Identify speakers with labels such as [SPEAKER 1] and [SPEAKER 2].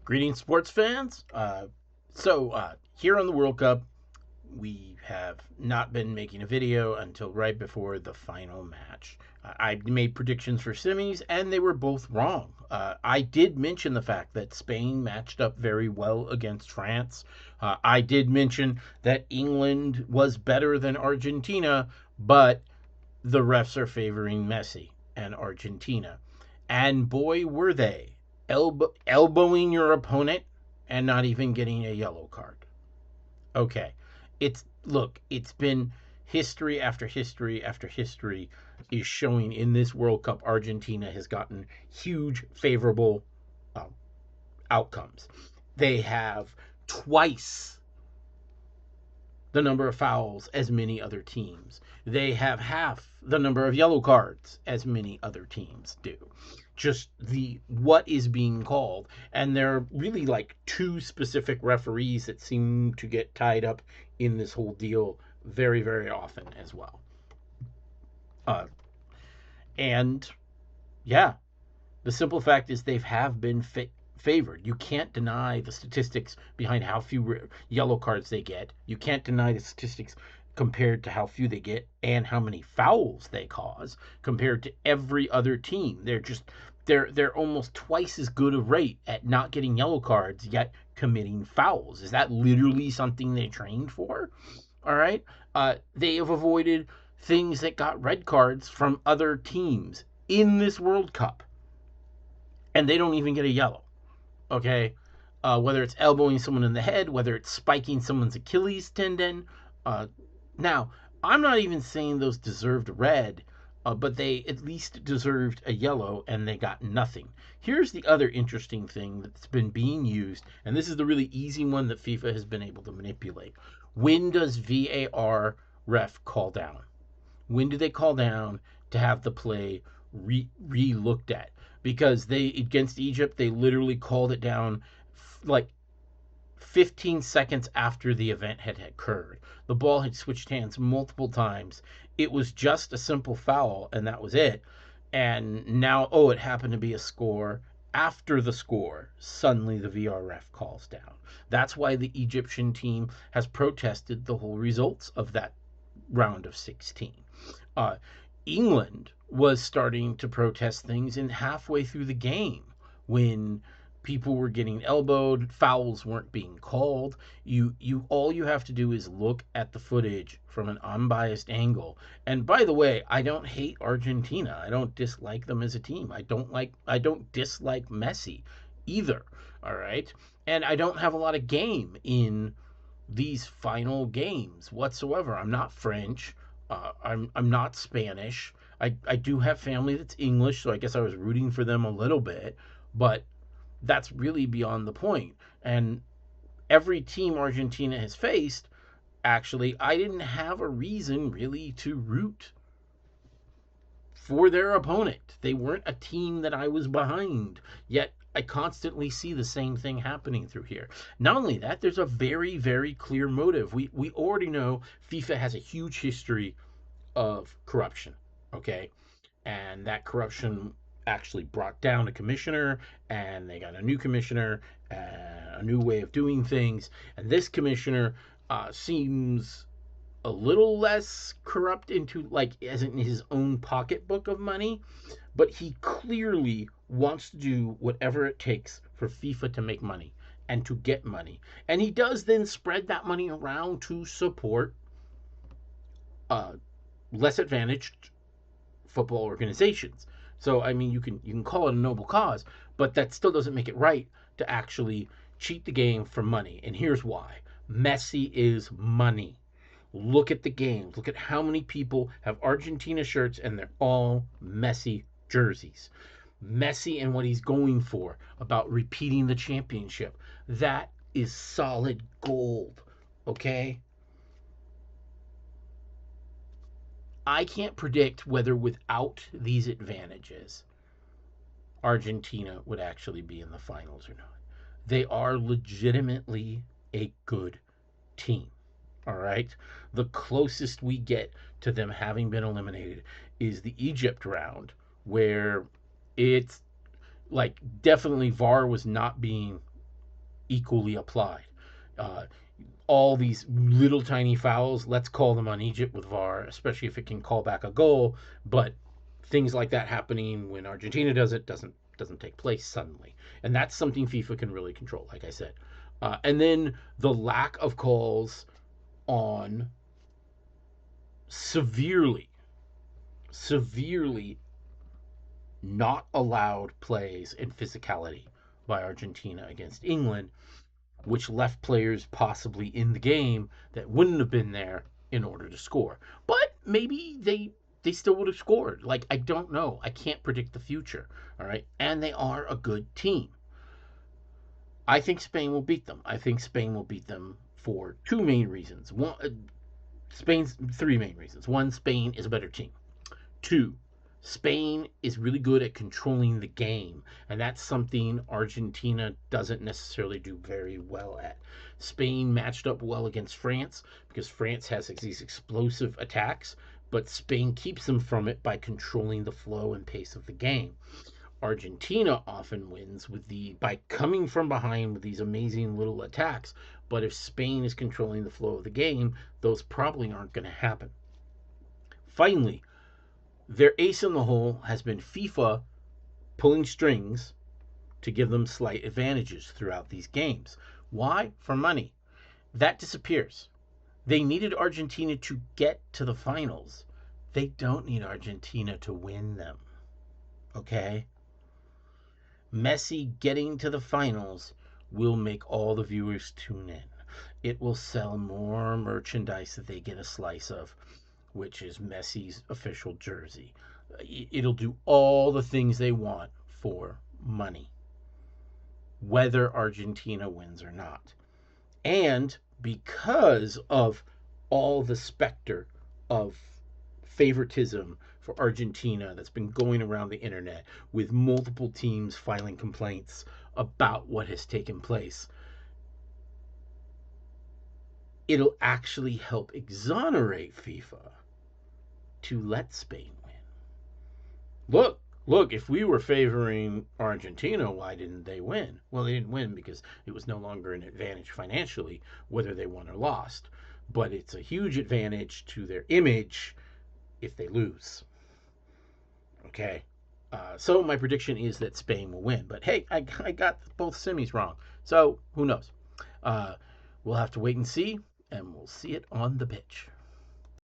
[SPEAKER 1] Greetings, sports fans. Here on the World Cup, we have not been making a video until right before the final match. I made predictions for semis, and they were both wrong. I did mention the fact that Spain matched up very well against France. I did mention that England was better than Argentina, but the refs are favoring Messi and Argentina. And boy, were they elbowing your opponent and not even getting a yellow card. Okay. It's been history after history after history is showing in this World Cup Argentina has gotten huge favorable uh, outcomes. They have twice the number of fouls as many other teams. They have half the number of yellow cards as many other teams do. Just the what is being called, and there are really like two specific referees that seem to get tied up in this whole deal very, very often as well. Uh, and yeah, the simple fact is they have been favored. You can't deny the statistics behind how few yellow cards they get. You can't deny the statistics compared to how few they get and how many fouls they cause compared to every other team. They're almost twice as good a rate at not getting yellow cards yet committing fouls. Is that literally something they trained for? All right. They have avoided things that got red cards from other teams in this World Cup, and they don't even get a yellow. Okay. Whether it's elbowing someone in the head, whether it's spiking someone's Achilles tendon. Now, I'm not even saying those deserved red, but they at least deserved a yellow, and they got nothing. Here's the other interesting thing that's been being used, and this is the really easy one that FIFA has been able to manipulate. When does VAR ref call down? When do they call down to have the play re-looked at? Because they, against Egypt, they literally called it down like 15 seconds after the event had occurred. The ball had switched hands multiple times. It was just a simple foul, and that was it. And now, it happened to be a score. After the score, suddenly the VR ref calls down. That's why the Egyptian team has protested the whole results of that round of 16. Uh, England was starting to protest things in halfway through the game when people were getting elbowed, fouls weren't being called. You all you have to do is look at the footage from an unbiased angle. And by the way, I don't hate Argentina. I don't dislike them as a team. I don't dislike Messi either. All right? And I don't have a lot of game in these final games whatsoever. I'm not French. I'm not Spanish. I do have family that's English, so I guess I was rooting for them a little bit, but that's really beyond the point. And every team Argentina has faced, actually, I didn't have a reason really to root for their opponent. They weren't a team that I was behind, yet I constantly see the same thing happening through here. Not only that, there's a very, very clear motive. We already know FIFA has a huge history of corruption, okay? And that corruption actually brought down a commissioner, and they got a new commissioner, a new way of doing things. And this commissioner seems a little less corrupt into like as in his own pocketbook of money, but he clearly wants to do whatever it takes for FIFA to make money and to get money. And he does then spread that money around to support uh, less advantaged football organizations. So I mean, you can call it a noble cause, but that still doesn't make it right to actually cheat the game for money. And here's why: Messi is money. Look at the games. Look at how many people have Argentina shirts, and they're all Messi jerseys. Messi and what he's going for about repeating the championship. That is solid gold. Okay? I can't predict whether without these advantages, Argentina would actually be in the finals or not. They are legitimately a good team. All right. The closest we get to them having been eliminated is the Egypt round, where it's like definitely VAR was not being equally applied. Uh, all these little tiny fouls, let's call them on Egypt with VAR, especially if it can call back a goal. But things like that happening when Argentina does it doesn't take place suddenly, and that's something FIFA can really control. Like I said, and then the lack of calls on severely, severely not allowed plays and physicality by Argentina against England, which left players possibly in the game that wouldn't have been there in order to score. But maybe they still would have scored. Like, I don't know. I can't predict the future. All right. And they are a good team. I think Spain will beat them. I think Spain will beat them for two main reasons. One, Spain's three main reasons. One, Spain is a better team. Two, Spain is really good at controlling the game, and that's something Argentina doesn't necessarily do very well at. Spain matched up well against France because France has these explosive attacks, but Spain keeps them from it by controlling the flow and pace of the game. Argentina often wins by coming from behind with these amazing little attacks, but if Spain is controlling the flow of the game, those probably aren't going to happen. Finally, their ace in the hole has been FIFA pulling strings to give them slight advantages throughout these games. Why? For money. That disappears. They needed Argentina to get to the finals. They don't need Argentina to win them. Okay? Messi getting to the finals will make all the viewers tune in. It will sell more merchandise that they get a slice of, which is Messi's official jersey. It'll do all the things they want for money, whether Argentina wins or not. And because of all the specter of favoritism for Argentina that's been going around the internet, with multiple teams filing complaints about what has taken place, it'll actually help exonerate FIFA to let Spain win. Look, if we were favoring Argentina, why didn't they win? Well, they didn't win because it was no longer an advantage financially, whether they won or lost. But it's a huge advantage to their image if they lose. Okay. So my prediction is that Spain will win. But hey, I got both semis wrong. So who knows? We'll have to wait and see, and we'll see it on the pitch.